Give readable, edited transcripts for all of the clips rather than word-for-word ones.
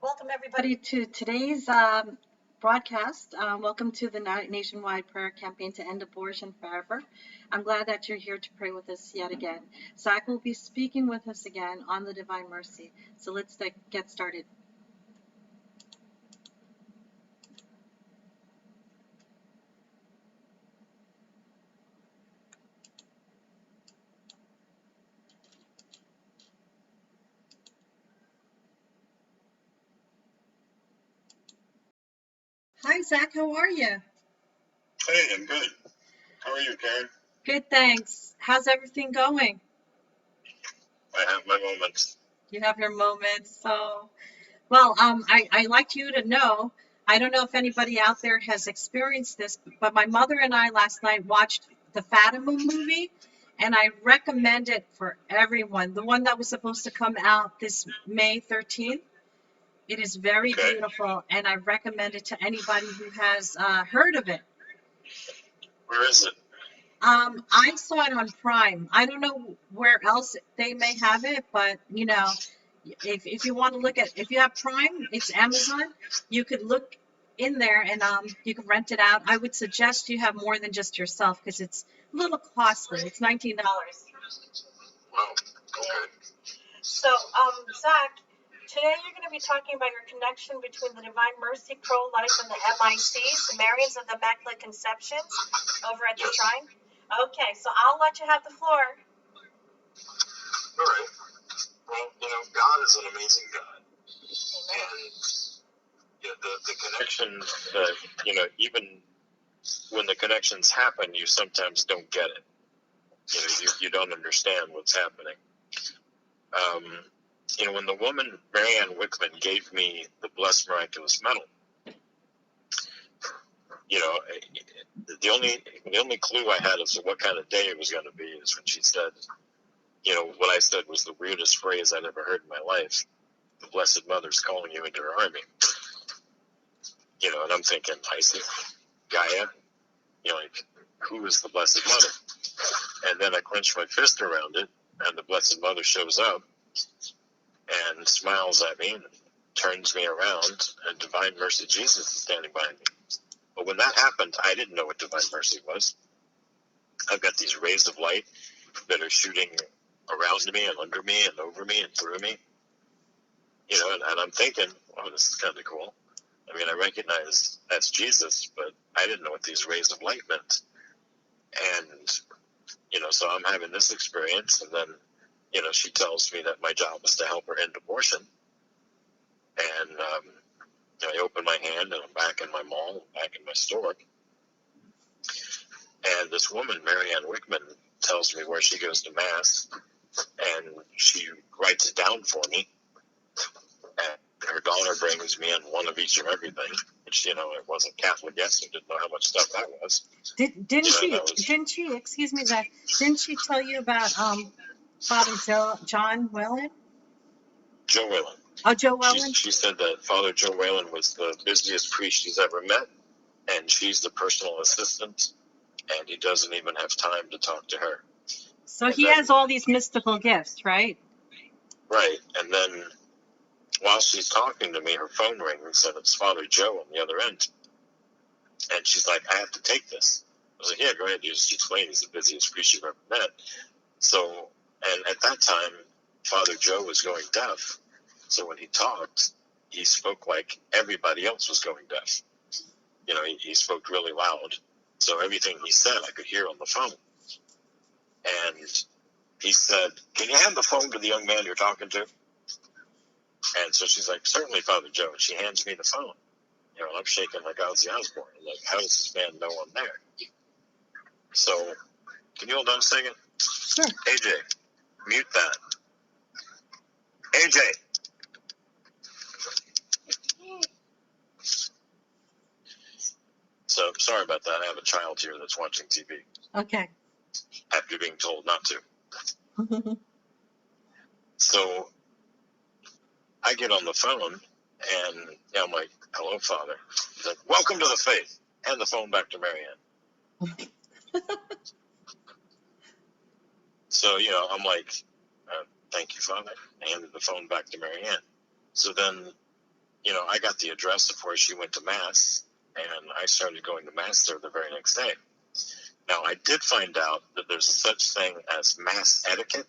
Welcome, everybody, to today's broadcast. Welcome to the nationwide prayer campaign to end abortion forever. I'm glad that you're here to pray with us yet again. Zach will be speaking with us again on the Divine Mercy. So let's get started. Hi, Zach. How are you? Hey, I'm good. How are you, Karen? Good, thanks. How's everything going? I have my moments. You have your moments. Well, I like you to know, I don't know if anybody out there has experienced this, but my mother and I last night watched the Fatima movie, and I recommend it for everyone. The one that was supposed to come out this May 13th. It is very Okay. beautiful, and I recommend it to anybody who has heard of it. Where is it? I saw it on Prime. I don't know where else they may have it, but if you want to look at, if you have Prime, it's Amazon. You could look in there and you can rent it out. I would suggest you have more than just yourself because it's a little costly. It's $19. Wow. Okay. So, Zach, today you're going to be talking about your connection between the Divine Mercy, Pro-Life, and the MICs, the Marians of the Immaculate Conceptions, over at the Yes. Shrine. Okay, so I'll let you have the floor. All right. Well, God is an amazing God. And the connection, even when the connections happen, you sometimes don't get it. You don't understand what's happening. When the woman, Marianne Wickman, gave me the Blessed Miraculous Medal, the only clue I had as to what kind of day it was going to be is when she said, what I said was the weirdest phrase I'd ever heard in my life. The Blessed Mother's calling you into her army. And I'm thinking, Isis, Gaia, who is the Blessed Mother? And then I clench my fist around it, and the Blessed Mother shows up and smiles at me and turns me around, and Divine Mercy Jesus is standing behind me. But when that happened, I didn't know what Divine Mercy was. I've got these rays of light that are shooting around me and under me and over me and through me. And I'm thinking, oh, this is kind of cool. I mean, I recognize that's Jesus, but I didn't know what these rays of light meant. And, so I'm having this experience, and then, she tells me that my job is to help her end abortion. And I open my hand, and I'm back in my mall, back in my store. And this woman, Marianne Wickman, tells me where she goes to Mass, and she writes it down for me. And her daughter brings me in one of each of everything, which, it wasn't Catholic yet, so I didn't know how much stuff that was. Didn't she, excuse me, Zach, didn't she tell you about Father John Whelan? Joe Whelan. Oh, Joe Whelan? She said that Father Joe Whelan was the busiest priest she's ever met, and she's the personal assistant, and he doesn't even have time to talk to her. So he has all these mystical gifts, right? Right. And then while she's talking to me, her phone rings, and it's Father Joe on the other end. And she's like, I have to take this. I was like, yeah, go ahead. You just explain. He's the busiest priest you've ever met. So, and at that time, Father Joe was going deaf. So when he talked, he spoke like everybody else was going deaf. He spoke really loud. So everything he said, I could hear on the phone. And he said, can you hand the phone to the young man you're talking to? And so she's like, certainly, Father Joe. And she hands me the phone. And I'm shaking like Ozzy Osbourne. Like, how does this man know I'm there? So, can you hold on a second? Sure. AJ, mute that. AJ. So, sorry about that. I have a child here that's watching TV. Okay. After being told not to. So, I get on the phone, and I'm like, hello, Father. He's like, welcome to the faith. Hand the phone back to Marianne. So, I'm like, thank you, Father. I handed the phone back to Marianne. So then I got the address of where she went to Mass, and I started going to Mass there the very next day. Now, I did find out that there's a such thing as Mass etiquette.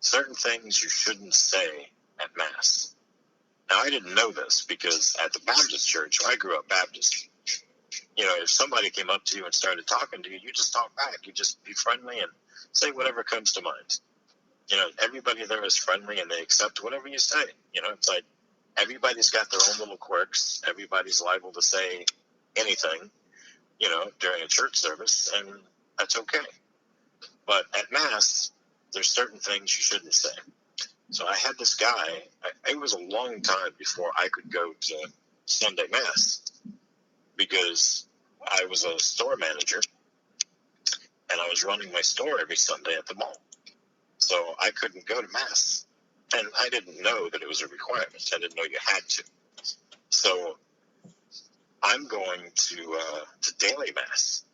Certain things you shouldn't say at Mass. Now, I didn't know this because at the Baptist church, I grew up Baptist. If somebody came up to you and started talking to you, you just talk back. You just be friendly and say whatever comes to mind. Everybody there is friendly and they accept whatever you say. It's like everybody's got their own little quirks. Everybody's liable to say anything, during a church service, and that's okay. But at Mass, there's certain things you shouldn't say. So I had this guy, it was a long time before I could go to Sunday Mass because I was a store manager and I was running my store every Sunday at the mall. So I couldn't go to Mass. And I didn't know that it was a requirement. I didn't know you had to. So I'm going to daily Mass.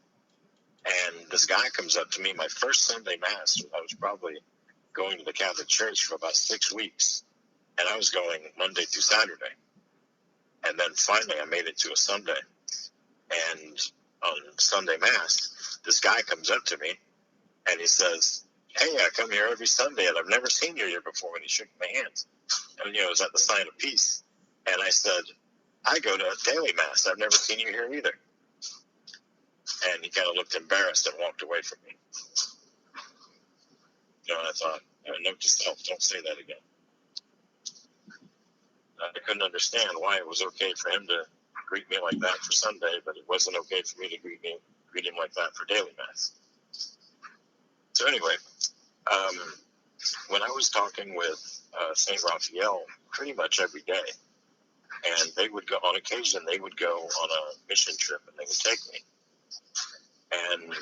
And this guy comes up to me, my first Sunday Mass. I was probably going to the Catholic Church for about 6 weeks. And I was going Monday through Saturday. And then finally I made it to a Sunday. And on Sunday Mass, this guy comes up to me and he says, "Hey, I come here every Sunday and I've never seen you here before." And he shook my hand. And, it was at the sign of peace. And I said, "I go to a daily Mass. I've never seen you here either." And he kind of looked embarrassed and walked away from me. And I thought, note to self, don't say that again. I couldn't understand why it was okay for him to greet me like that for Sunday, but it wasn't okay for me to greet him like that for daily Mass. So anyway, when I was talking with St. Raphael pretty much every day, and they would go, on occasion, they would go on a mission trip and they would take me. And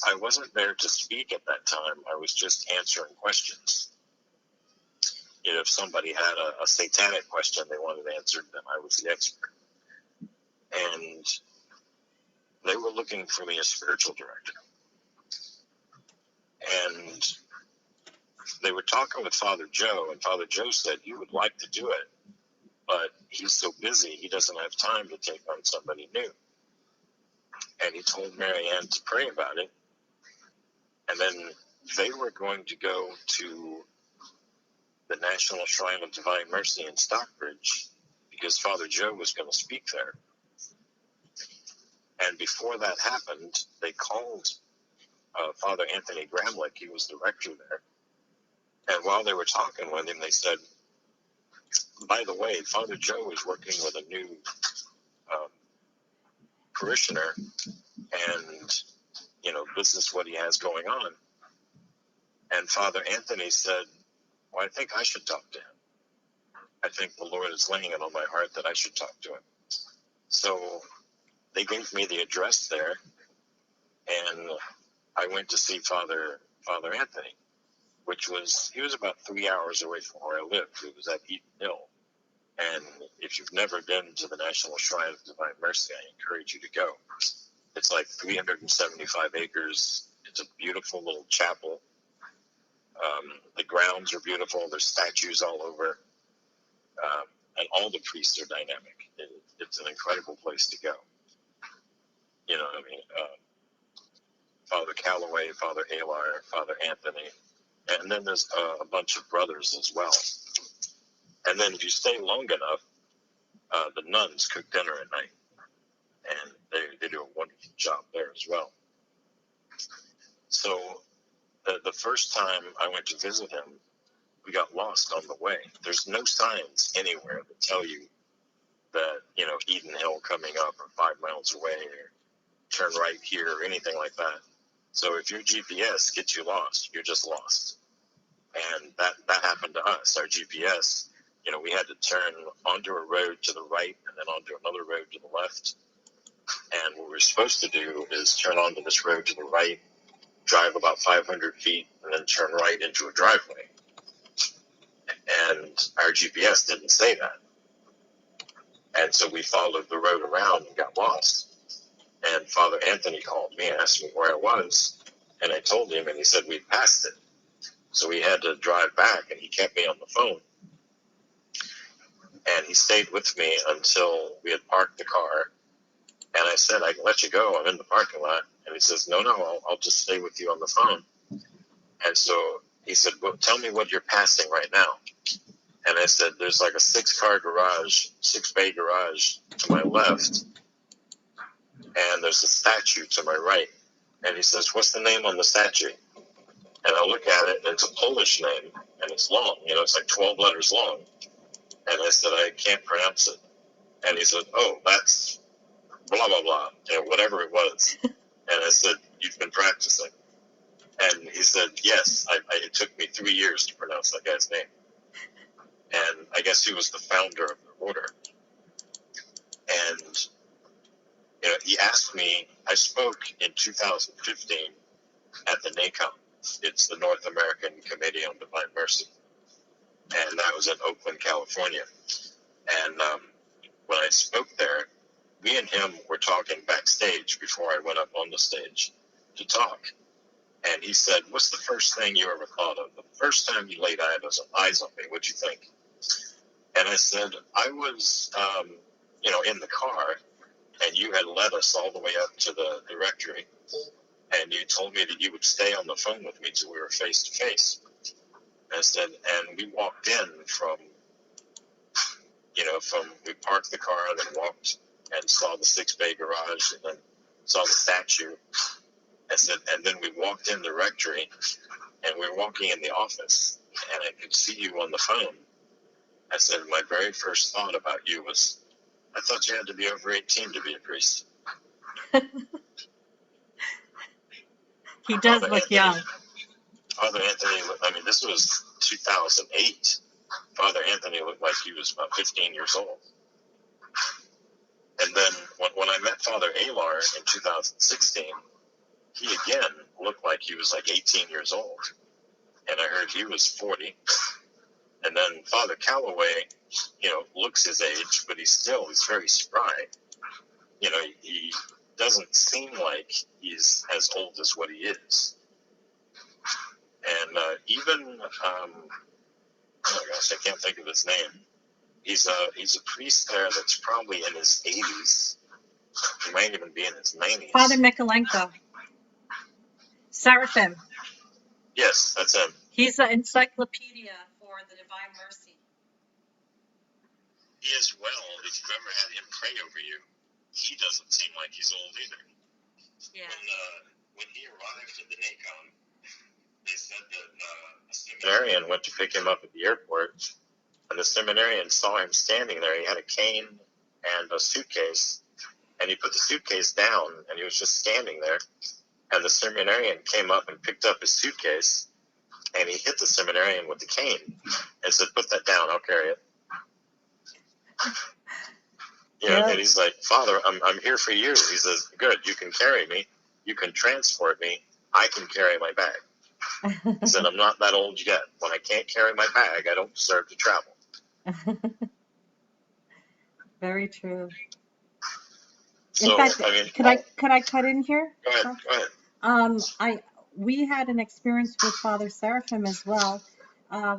I wasn't there to speak at that time. I was just answering questions. If somebody had a satanic question they wanted answered, then I was the expert. And they were looking for me as spiritual director. And they were talking with Father Joe, and Father Joe said he would like to do it, but he's so busy, he doesn't have time to take on somebody new. And he told Mary Ann to pray about it. And then they were going to go to the National Shrine of Divine Mercy in Stockbridge because Father Joe was going to speak there. And before that happened, they called Father Anthony Gramlich. He was the rector there. And while they were talking with him, they said, "By the way, Father Joe is working with a new parishioner, and, this is what he has going on." And Father Anthony said, "Well, I think I should talk to him. I think the Lord is laying it on my heart that I should talk to him." So they gave me the address there, and I went to see Father Anthony, he was about 3 hours away from where I lived. It was at Eaton Hill. And if you've never been to the National Shrine of Divine Mercy, I encourage you to go. It's like 375 acres. It's a beautiful little chapel. The grounds are beautiful. There's statues all over. And all the priests are dynamic. It's an incredible place to go. Father Calloway, Father Alar, Father Anthony, and then there's a bunch of brothers as well. And then if you stay long enough, the nuns cook dinner at night, and they do a wonderful job there as well. So the first time I went to visit him, we got lost on the way. There's no signs anywhere that tell you that, Eden Hill coming up or 5 miles away or turn right here or anything like that. So if your GPS gets you lost, you're just lost. And that happened to us. Our GPS, we had to turn onto a road to the right and then onto another road to the left. And what we're supposed to do is turn onto this road to the right, drive about 500 feet, and then turn right into a driveway. And our GPS didn't say that. And so we followed the road around and got lost. And Father Anthony called me and asked me where I was. And I told him, and he said, "We passed it." So we had to drive back, and he kept me on the phone. And he stayed with me until we had parked the car. And I said, I can let you go. I'm in the parking lot. And he says, no, I'll just stay with you on the phone. And so he said, well, tell me what you're passing right now. And I said, there's like a 6-bay garage to my left. And there's a statue to my right. And he says, what's the name on the statue? And I look at it, and it's a Polish name, and it's long. It's like 12 letters long. And I said, I can't pronounce it. And he said, oh, that's blah, blah, blah, whatever it was. And I said, you've been practicing. And he said, yes, it took me 3 years to pronounce that guy's name. And I guess he was the founder of the order. And he asked me, I spoke in 2015 at the NACOM. It's the North American Committee on Divine Mercy. And that was in Oakland, California. And when I spoke there, me and him were talking backstage before I went up on the stage to talk. And he said, what's the first thing you ever thought of? The first time you laid eyes on me, what'd you think? And I said, I was, in the car, and you had led us all the way up to the directory. And you told me that you would stay on the phone with me till we were face to face. I said, and we walked in from we parked the car and then walked and saw the 6-bay garage and then saw the statue. I said, and then we walked in the rectory and we were walking in the office and I could see you on the phone. I said, my very first thought about you was, I thought you had to be over 18 to be a priest. He does look young. Father Anthony, this was 2008. Father Anthony looked like he was about 15 years old. And then when I met Father Alar in 2016, he again looked like he was like 18 years old. And I heard he was 40. And then Father Calloway, looks his age, but he's very spry. He doesn't seem like he's as old as what he is. And even, oh my gosh, I can't think of his name. He's a priest there that's probably in his 80s. He might even be in his 90s. Father Mikolenko. Seraphim. Yes, that's him. He's an encyclopedia for the Divine Mercy. He is well. If you've ever had him pray over you, he doesn't seem like he's old either. Yeah. When he arrived at the NACOM, they said that a seminarian went to pick him up at the airport, and the seminarian saw him standing there. He had a cane and a suitcase, and he put the suitcase down, and he was just standing there. And the seminarian came up and picked up his suitcase, and he hit the seminarian with the cane and said, put that down, I'll carry it. And he's like, Father, I'm here for you. He says, good, you can carry me. You can transport me. I can carry my bag. He said, I'm not that old yet. When I can't carry my bag, I don't deserve to travel. Very true. So, in fact, could I cut in here? Go ahead. We had an experience with Father Seraphim as well. A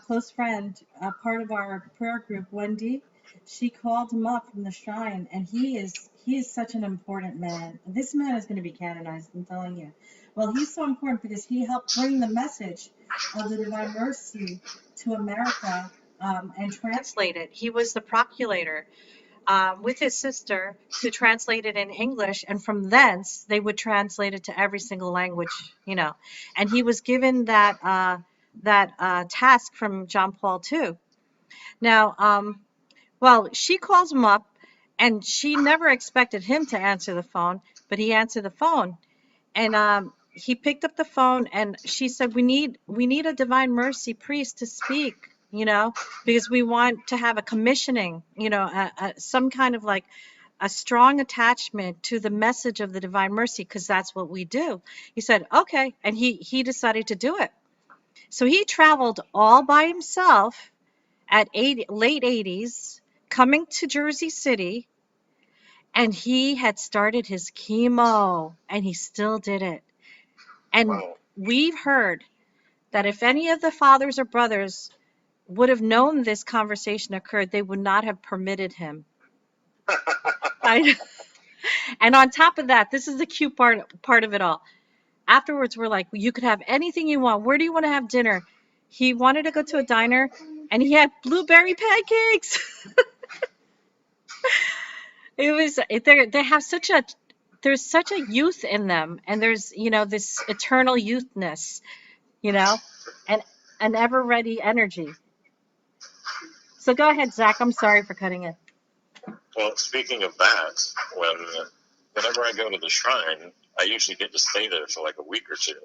close friend, part of our prayer group, Wendy, she called him up from the shrine, and he is such an important man. This man is going to be canonized, I'm telling you. Well, he's so important because he helped bring the message of the Divine Mercy to America and translate it. He was the proculator with his sister to translate it in English, and from thence they would translate it to every single language, And he was given that task from John Paul II. Now, she calls him up, and she never expected him to answer the phone, but he answered the phone, and he picked up the phone, and she said, "We need a Divine Mercy priest to speak, because we want to have a commissioning, some kind of like a strong attachment to the message of the Divine Mercy, because that's what we do." He said, "Okay," and he decided to do it. So he traveled all by himself at late 80s, coming to Jersey City, and he had started his chemo, and he still did it. And we've heard that if any of the fathers or brothers would have known this conversation occurred, they would not have permitted him. I, and on top of that, this is the cute part of it all. Afterwards, we're like, you could have anything you want. Where do you want to have dinner? He wanted to go to a diner, and he had blueberry pancakes. It was they have such a there's such a youth in them, and there's this eternal youthness, and an ever ready energy. So go ahead, Zach. I'm sorry for cutting it. Well, speaking of that, whenever I go to the shrine, I usually get to stay there for like a week or two.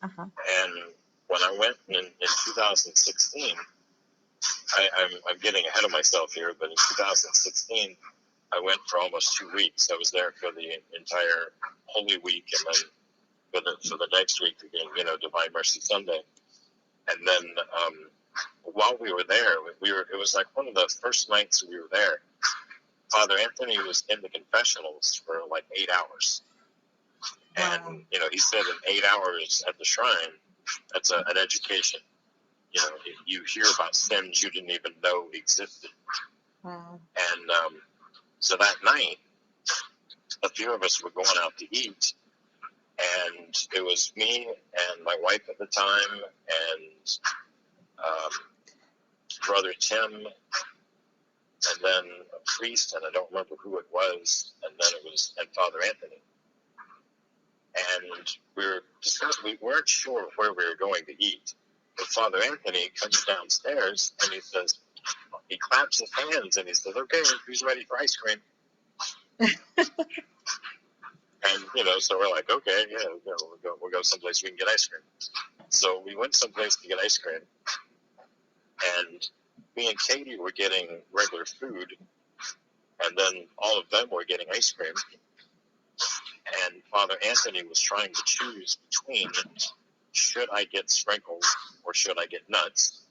Uh-huh. And when I went in 2016, I'm getting ahead of myself here, but in 2016, I went for almost 2 weeks. I was there for the entire Holy Week, and then for the next week again, Divine Mercy Sunday. And then while we were there, it was like one of the first nights we were there. Father Anthony was in the confessionals for like 8 hours. Wow. And, he said in 8 hours at the shrine, that's an education. You hear about sins you didn't even know existed. Wow. And so that night, a few of us were going out to eat. And it was me and my wife at the time and Brother Tim, and then a priest, and I don't remember who it was, and then and Father Anthony. And we weren't sure where we were going to eat. But Father Anthony comes downstairs and he claps his hands and he says, "Okay, who's ready for ice cream?" And, so we're like, okay, yeah, we'll go someplace we can get ice cream. So we went someplace to get ice cream, and me and Katie were getting regular food, and then all of them were getting ice cream. And Father Anthony was trying to choose between, should I get sprinkles or should I get nuts?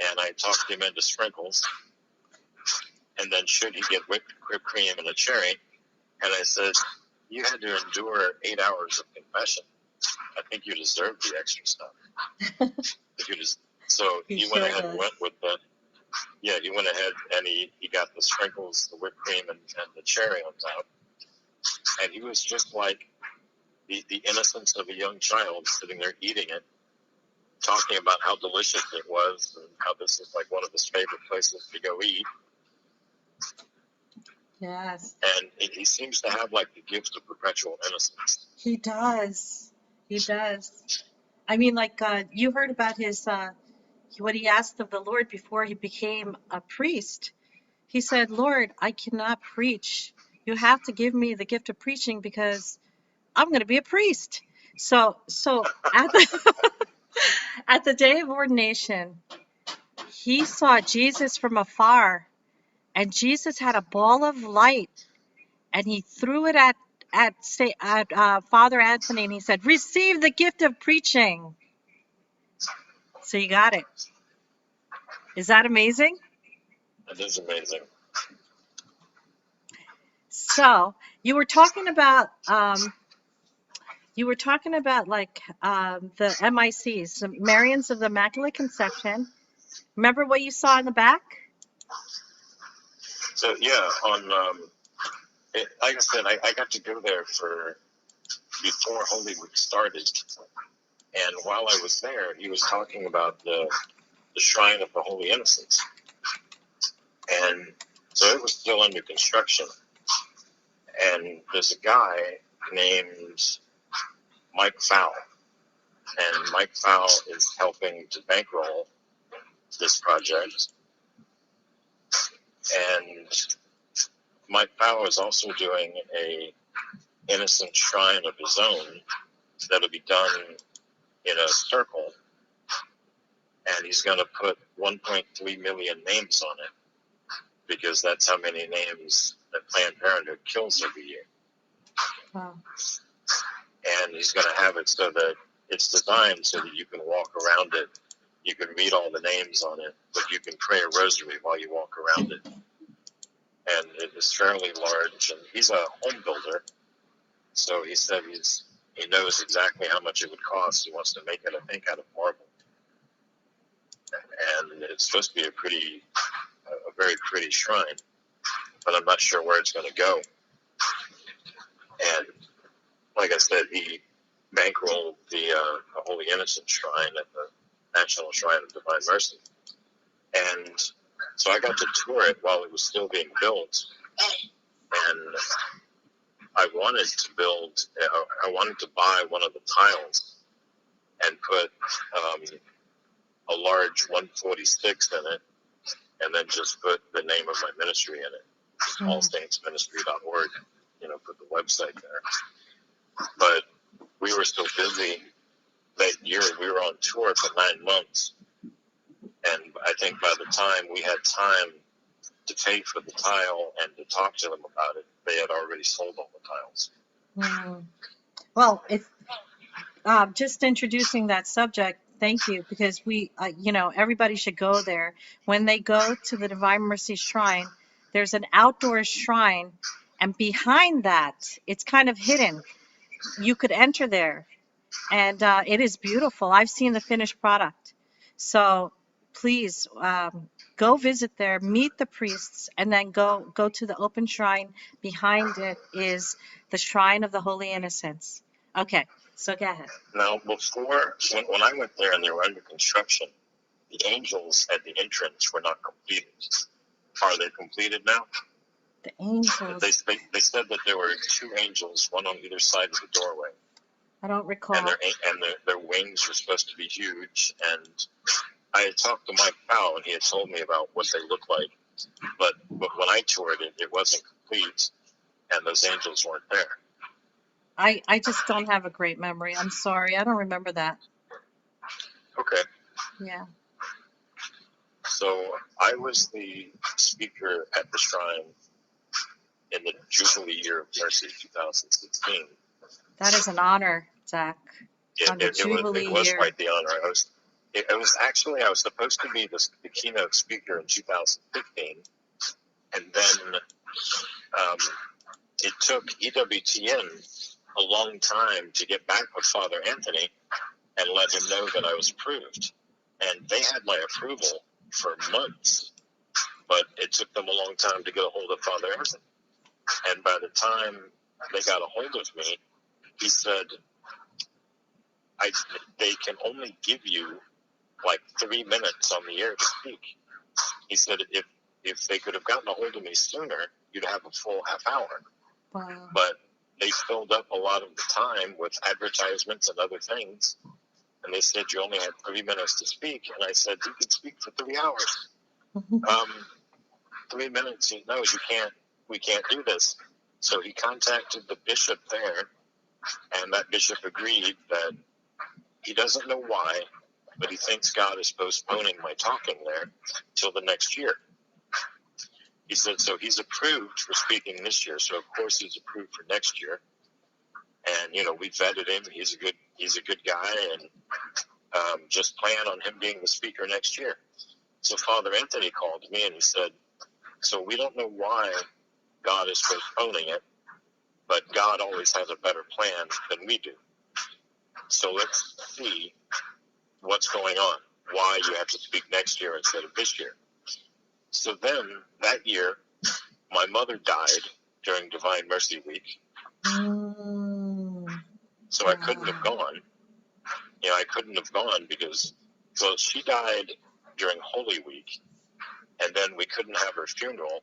And I talked him into sprinkles. And then should he get whipped cream and a cherry? And I said, you had to endure 8 hours of confession. I think you deserve the extra stuff. So he went ahead and went with the, he went ahead and he got the sprinkles, the whipped cream, and the cherry on top. And he was just like the innocence of a young child sitting there eating it, talking about how delicious it was and how this is like one of his favorite places to go eat. Yes. And he seems to have like the gift of perpetual innocence. He does. He does. I mean, like you heard about his what he asked of the Lord before he became a priest. He said, "Lord, I cannot preach. You have to give me the gift of preaching because I'm going to be a priest." So at the day of ordination, he saw Jesus from afar, and Jesus had a ball of light, and he threw it at Father Anthony, and he said, "Receive the gift of preaching." So you got it. Is that amazing? It is amazing. So you were talking about like the MICs, the Marians of the Immaculate Conception. Remember what you saw in the back? So yeah, like I said, I got to go there before Holy Week started, and while I was there, he was talking about the Shrine of the Holy Innocents, and so it was still under construction. And there's a guy named Mike Fowl, and Mike Fowl is helping to bankroll this project. And Mike Fowl is also doing a innocent shrine of his own that'll be done in a circle, and he's going to put 1.3 million names on it because that's how many names that Planned Parenthood kills every year. Wow. And he's going to have it so that it's designed so that you can walk around it. You can read all the names on it, but you can pray a rosary while you walk around it. And it is fairly large, and he's a home builder, so he said he knows exactly how much it would cost. He wants to make it, I think, out of marble. and it's supposed to be a very pretty shrine, but I'm not sure where it's going to go. And like I said, he bankrolled the Holy Innocent Shrine at the National Shrine of Divine Mercy. And so I got to tour it while it was still being built. And I wanted to buy one of the tiles and put a large 146 in it, and then just put the name of my ministry in it, allsaintsministry.org, put the website there. But we were so busy that year, we were on tour for 9 months, and I think by the time we had time to pay for the tile and to talk to them about it, they had already sold all the tiles. Well, it's just introducing that subject. Thank you, because everybody should go there. When they go to the Divine Mercy Shrine, there's an outdoor shrine, and behind that, it's kind of hidden. You could enter there, and it is beautiful. I've seen the finished product. So please go visit there, meet the priests, and then go to the open shrine. Behind it is the Shrine of the Holy Innocents. Okay, so go ahead. Now, before, when I went there and they were under construction, the angels at the entrance were not completed. Are they completed now? The angels. They said that there were 2 angels, one on either side of the doorway. I don't recall. And their wings were supposed to be huge. And I had talked to Mike Powell, and he had told me about what they look like. But when I toured it, it wasn't complete, and those angels weren't there. I just don't have a great memory. I'm sorry. I don't remember that. Okay. Yeah. So I was the speaker at the shrine in the Jubilee Year of Mercy 2016. That is an honor, Zach. It was quite the honor. I was supposed to be the keynote speaker in 2015, and then it took EWTN a long time to get back with Father Anthony and let him know that I was approved. And they had my approval for months, but it took them a long time to get a hold of Father Anthony. And by the time they got a hold of me, he said, they can only give you like 3 minutes on the air to speak. He said, if they could have gotten a hold of me sooner, you'd have a full half hour. Wow. But they filled up a lot of the time with advertisements and other things. And they said, you only had 3 minutes to speak. And I said, you could speak for 3 hours. 3 minutes, no, you can't, we can't do this. So he contacted the bishop there, and that bishop agreed that he doesn't know why, but he thinks God is postponing my talking there till the next year. He said, so he's approved for speaking this year, so of course he's approved for next year. And, we vetted him. He's a good guy, and just plan on him being the speaker next year. So Father Anthony called me, and he said, so we don't know why God is postponing it, but God always has a better plan than we do. So let's see what's going on, why you have to speak next year instead of this year. So then, that year, my mother died during Divine Mercy Week. So I couldn't have gone. I couldn't have gone because, well, she died during Holy Week, and then we couldn't have her funeral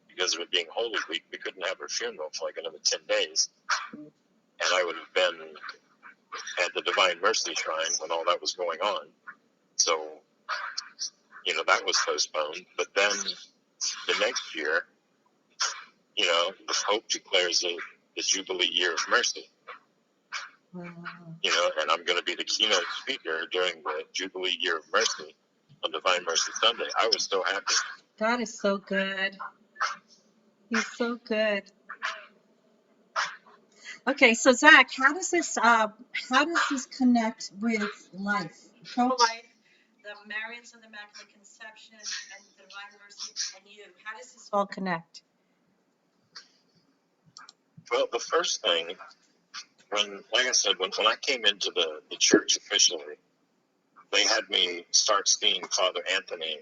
because of it being Holy Week. We couldn't have her funeral for like another 10 days. And I would have been at the Divine Mercy Shrine when all that was going on. So, that was postponed. But then the next year, the Pope declares it the Jubilee Year of Mercy. And I'm going to be the keynote speaker during the Jubilee Year of Mercy on Divine Mercy Sunday. I was so happy. God is so good. He's so good. Okay, so Zach, how does this connect with life, pro-life, the Marians of the Immaculate Conception, and Divine Mercy, and you? How does this all connect? Well, the first thing, like I said, when I came into the church officially, they had me start seeing Father Anthony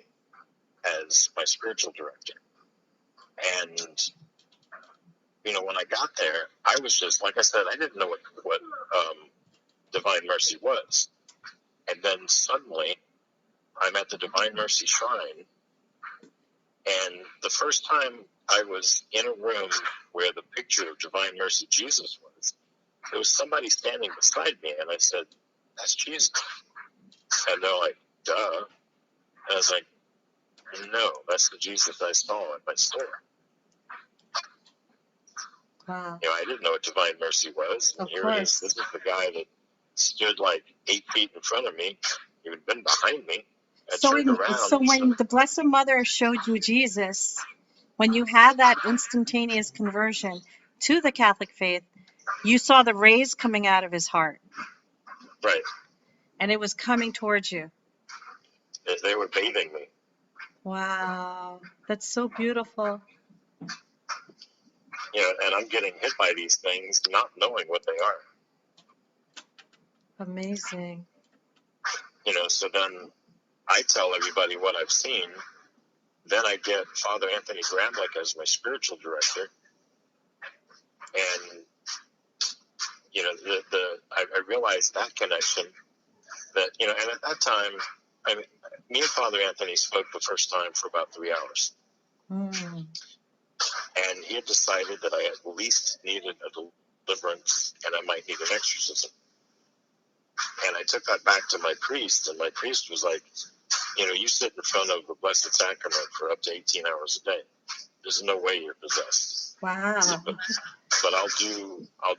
as my spiritual director. And, you know, when I got there, I was just, like I said, I didn't know what Divine Mercy was. And then suddenly, I'm at the Divine Mercy Shrine, and the first time I was in a room where the picture of Divine Mercy Jesus was, there was somebody standing beside me, and I said, "That's Jesus." And they're like, "Duh." And I was like, "No, that's the Jesus I saw at my store." Wow. You know, I didn't know what Divine Mercy was. And Of here it is. course. This is the guy that stood like 8 feet in front of me, even been behind me. I turned around. So when the Blessed Mother showed you Jesus, when you had that instantaneous conversion to the Catholic faith, you saw the rays coming out of his heart. Right. And it was coming towards you. They were bathing me. Wow. That's so beautiful. You know, and I'm getting hit by these things, not knowing what they are. Amazing. You know, so then I tell everybody what I've seen. Then I get Father Anthony Gramlich as my spiritual director. And, you know, I realized that connection that, you know, and at that time, I mean, me and Father Anthony spoke the first time for about 3 hours. Mm. And he had decided that I at least needed a deliverance and I might need an exorcism. And I took that back to my priest, and my priest was like, you know, you sit in front of the Blessed Sacrament for up to 18 hours a day. There's no way you're possessed. Wow. But I'll do a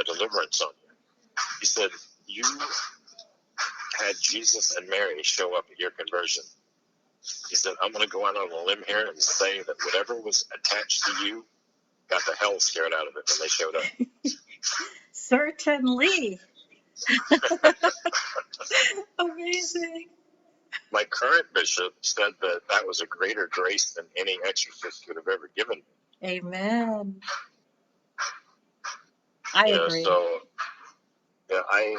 deliverance on you. He said, you had Jesus and Mary show up at your conversion. He said, I'm going to go out on a limb here and say that whatever was attached to you got the hell scared out of it when they showed up. Certainly. Amazing. My current bishop said that that was a greater grace than any exorcist could have ever given me. Amen. I agree. So yeah, I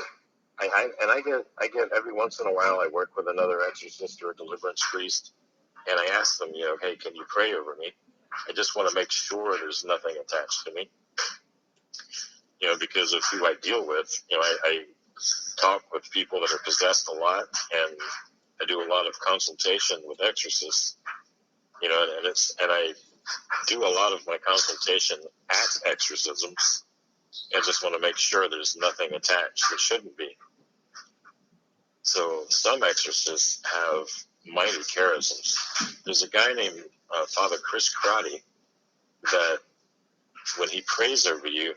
get every once in a while I work with another exorcist or a deliverance priest, and I ask them, you know, hey, can you pray over me? I just want to make sure there's nothing attached to me, you know, because of who I deal with. You know, I talk with people that are possessed a lot, and I do a lot of consultation with exorcists, you know, and I do a lot of my consultation at exorcisms. I just want to make sure there's nothing attached that shouldn't be. So some exorcists have mighty charisms. There's a guy named Father Chris Crotty that when he prays over you,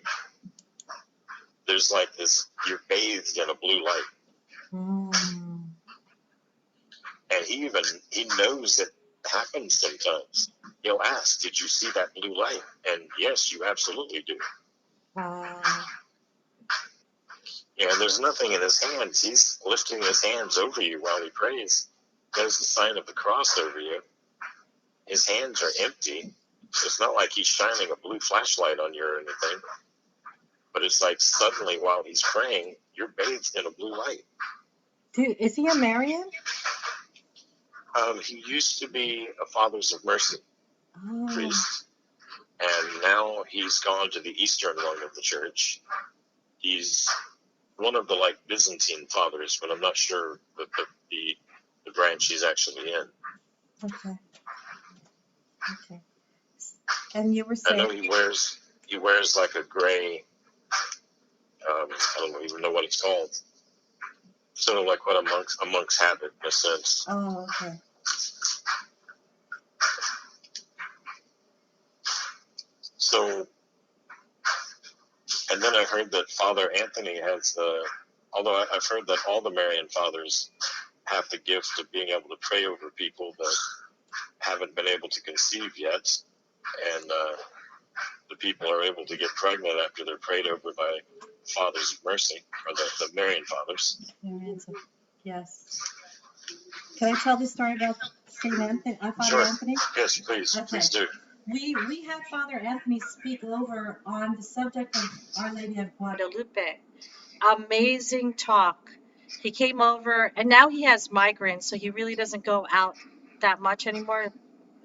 there's like this, you're bathed in a blue light. Mm. And he knows it happens sometimes. He'll ask, did you see that blue light? And yes, you absolutely do. Wow. Yeah, and there's nothing in his hands. He's lifting his hands over you while he prays. There's the sign of the cross over you. His hands are empty. So it's not like he's shining a blue flashlight on you or anything. But it's like suddenly while he's praying, you're bathed in a blue light. Dude, is he a Marian? He used to be a Fathers of Mercy priest. And now he's gone to the Eastern wing of the church. He's one of the like Byzantine fathers, but I'm not sure the branch he's actually in. Okay. Okay. And you were saying, I know he wears like a gray, I don't even know what it's called. Sort of like what a monk's habit in a sense. oh, okay. So, and then I heard that Father Anthony has although I've heard that all the Marian fathers have the gift of being able to pray over people that haven't been able to conceive yet, and the people are able to get pregnant after they're prayed over by Fathers of Mercy, or the Marian fathers. Yes. Can I tell the story about St. Anthony, Father Sure. Anthony? Yes, please. Okay. Please do. We had Father Anthony speak over on the subject of Our Lady of Guadalupe. Amazing talk. He came over, and now he has migraines, so he really doesn't go out that much anymore.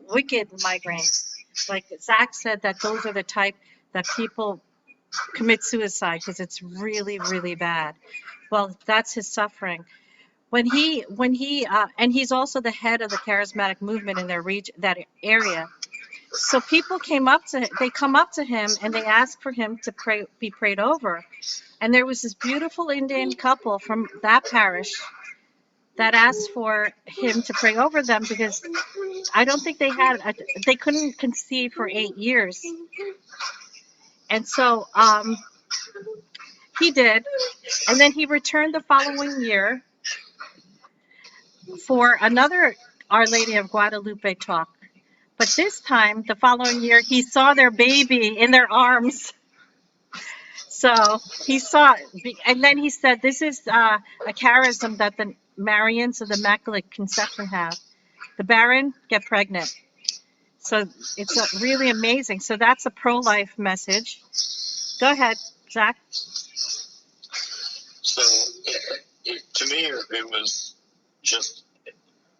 Wicked migraines. Like Zach said, that those are the type that people commit suicide because it's really, really bad. Well, that's his suffering. And he's also the head of the charismatic movement in their region, that area. So people come up to him and they ask for him to be prayed over. And there was this beautiful Indian couple from that parish that asked for him to pray over them because I don't think they couldn't conceive for 8 years. And so he did. And then he returned the following year for another Our Lady of Guadalupe talk. But this time, the following year, he saw their baby in their arms. So he saw, and then he said, this is a charism that the Marians of the Immaculate Conception have. The barren get pregnant. So it's really amazing. So that's a pro-life message. Go ahead, Zach. So to me, it was just,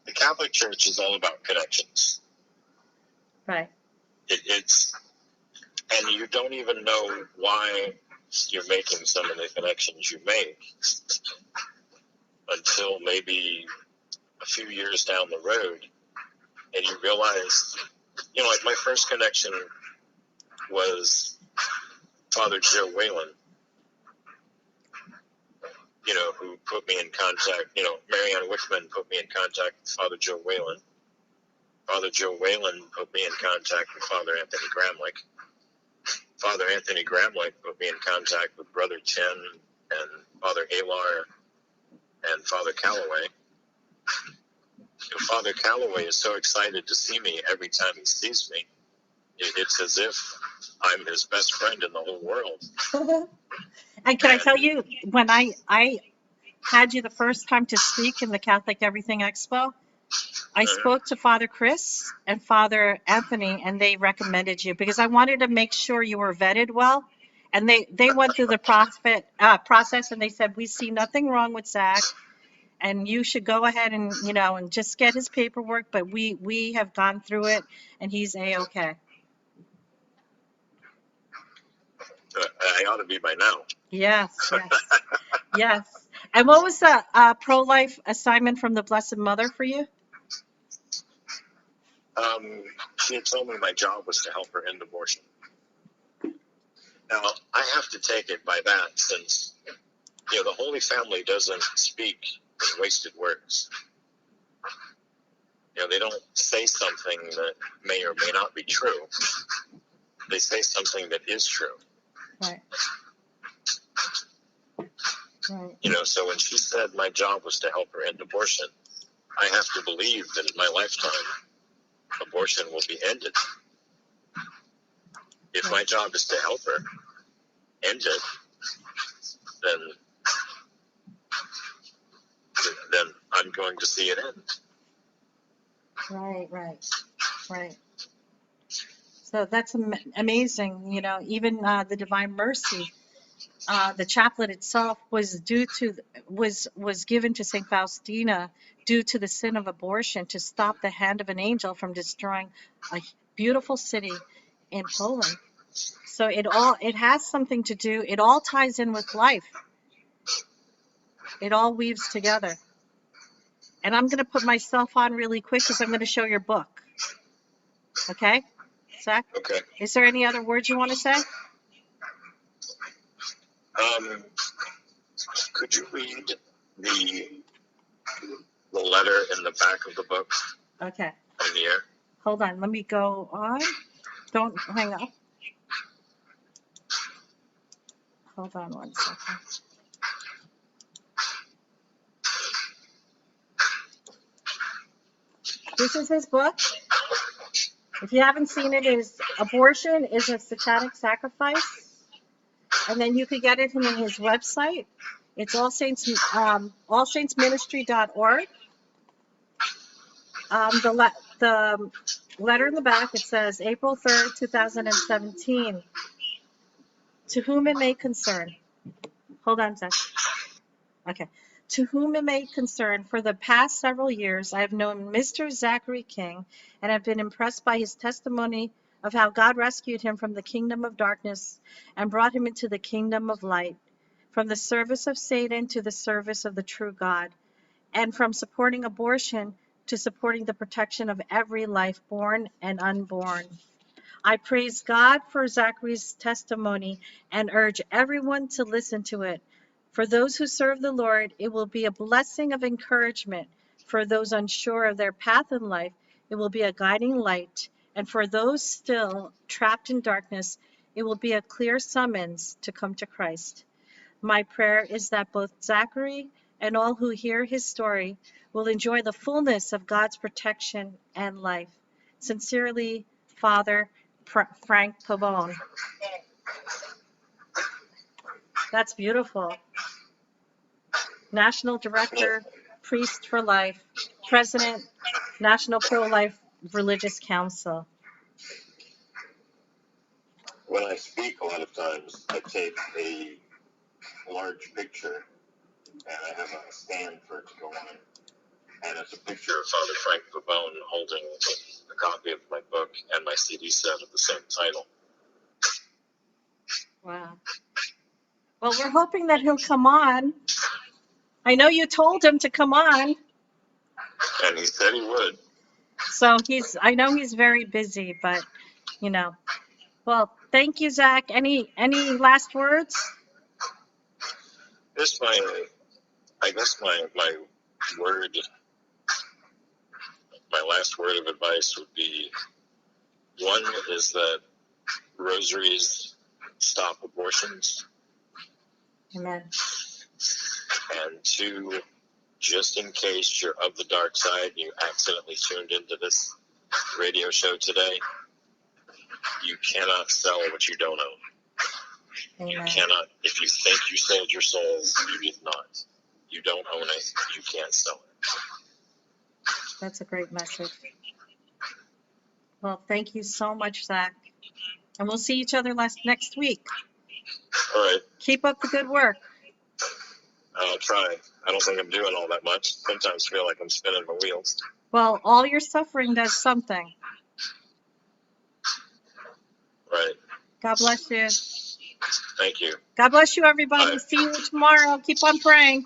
the Catholic Church is all about connections. Right. And you don't even know why you're making some of the connections you make until maybe a few years down the road, and you realize, like my first connection was Father Joe Whalen, who put me in contact, Marianne Wickman put me in contact with Father Joe Whalen. Father Joe Whalen put me in contact with Father Anthony Gramlich. Father Anthony Gramlich put me in contact with Brother Tim and Father Alar and Father Calloway. Father Calloway is so excited to see me every time he sees me. It's as if I'm his best friend in the whole world. And can I tell you, when I had you the first time to speak in the Catholic Everything Expo, I spoke to Father Chris and Father Anthony, and they recommended you because I wanted to make sure you were vetted well. And they went through the process, and they said, we see nothing wrong with Zach, and you should go ahead and, and just get his paperwork. But we have gone through it, and he's A-okay. I ought to be by now. Yes. Yes. And what was the pro-life assignment from the Blessed Mother for you? She had told me my job was to help her end abortion. Now, I have to take it by that since, the Holy Family doesn't speak in wasted words. They don't say something that may or may not be true. They say something that is true. Right. Right. So when she said my job was to help her end abortion, I have to believe that in my lifetime, abortion will be ended. If my job is to help her end it, then I'm going to see it end. Right. So that's amazing. Even the Divine Mercy, the chaplet itself was given to Saint Faustina due to the sin of abortion to stop the hand of an angel from destroying a beautiful city in Poland. So it has something to do. It all ties in with life. It all weaves together. And I'm going to put myself on really quick because I'm going to show your book. Okay, Zach? Okay. Is there any other words you want to say? Could you read the letter in the back of the book? Okay. In the air. Hold on. Let me go on. Don't hang up. Hold on 1 second. This is his book. If you haven't seen it, is Abortion is a Satanic Sacrifice. And then you could get it in his website. It's allsaintsministry.org. The letter in the back, it says April 3rd, 2017. To whom it may concern. Hold on, Zach. Okay. To whom it may concern, for the past several years, I have known Mr. Zachary King and have been impressed by his testimony of how God rescued him from the kingdom of darkness and brought him into the kingdom of light, from the service of Satan to the service of the true God, and from supporting abortion to supporting the protection of every life born and unborn. I praise God for Zachary's testimony and urge everyone to listen to it. For those who serve the Lord, it will be a blessing of encouragement. For those unsure of their path in life, it will be a guiding light. And for those still trapped in darkness, it will be a clear summons to come to Christ. My prayer is that both Zachary and all who hear his story will enjoy the fullness of God's protection and life. Sincerely, Father Frank Pavone. That's beautiful. National Director, Priest for Life, President, National Pro-Life Religious Council. When I speak, a lot of times I take a large picture and I have a stand for it to go on. And it's a picture of Father Frank Pavone holding a copy of my book and my CD set of the same title. Wow. Well, we're hoping that he'll come on. I know you told him to come on. And he said he would. So I know he's very busy, but, you know. Well, thank you, Zach. Any last words? I guess my last word of advice would be, one is that rosaries stop abortions. Amen. And two, just in case you're of the dark side and you accidentally tuned into this radio show today, you cannot sell what you don't own. Amen. You cannot, if you think you sold your soul, you did not. You don't own it, you can't sell it. That's a great message. Well, thank you so much, Zach. And we'll see each other next week. All right. Keep up the good work. I'll try. I don't think I'm doing all that much. Sometimes feel like I'm spinning my wheels. Well, all your suffering does something. Right. God bless you. Thank you. God bless you, everybody. Bye. See you tomorrow. Keep on praying.